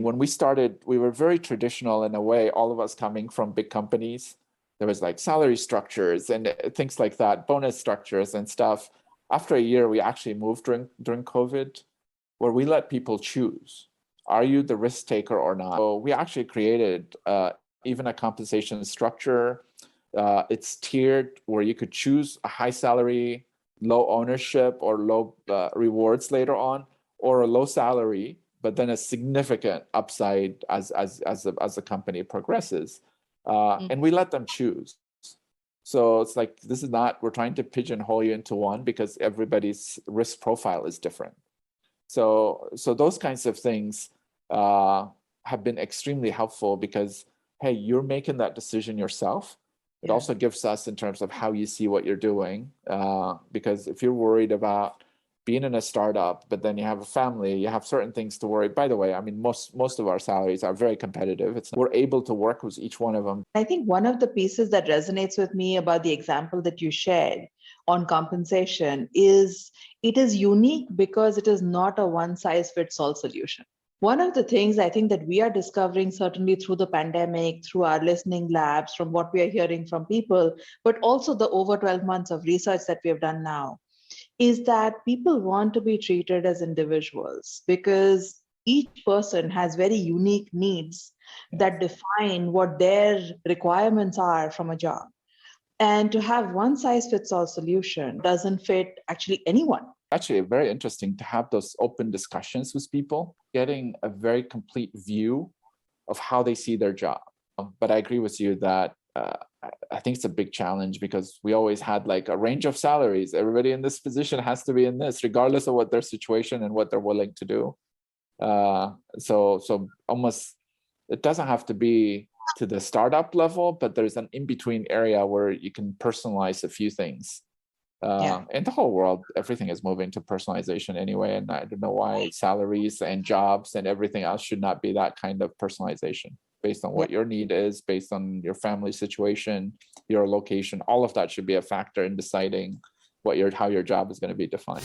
when we started, we were very traditional in a way, all of us coming from big companies. There was like salary structures and things like that, bonus structures and stuff. After a year, we actually moved during COVID, where we let people choose. Are you the risk taker or not? So we actually created even a compensation structure. It's tiered where you could choose a high salary, low ownership, or low rewards later on, or a low salary, but then a significant upside as the company progresses. And we let them choose. So it's like, this is not, we're trying to pigeonhole you into one because everybody's risk profile is different. So those kinds of things have been extremely helpful because, hey, you're making that decision yourself. It also gives us in terms of how you see what you're doing. Because if you're worried about being in a startup, but then you have a family, you have certain things to worry. By the way, I mean, most of our salaries are very competitive. We're able to work with each one of them. I think one of the pieces that resonates with me about the example that you shared on compensation is it is unique because it is not a one-size-fits-all solution. One of the things I think that we are discovering, certainly through the pandemic, through our listening labs, from what we are hearing from people, but also the over 12 months of research that we have done now, is that people want to be treated as individuals because each person has very unique needs that define what their requirements are from a job. And to have one size fits all solution doesn't fit actually anyone. Actually, very interesting to have those open discussions with people, getting a very complete view of how they see their job. But I agree with you that I think it's a big challenge because we always had like a range of salaries. Everybody in this position has to be in this, regardless of what their situation and what they're willing to do. So almost, it doesn't have to be to the startup level, but there's an in-between area where you can personalize a few things. In the whole world, everything is moving to personalization anyway. And I don't know why salaries and jobs and everything else should not be that kind of personalization based on what your need is, based on your family situation, your location. All of that should be a factor in deciding how your job is going to be defined.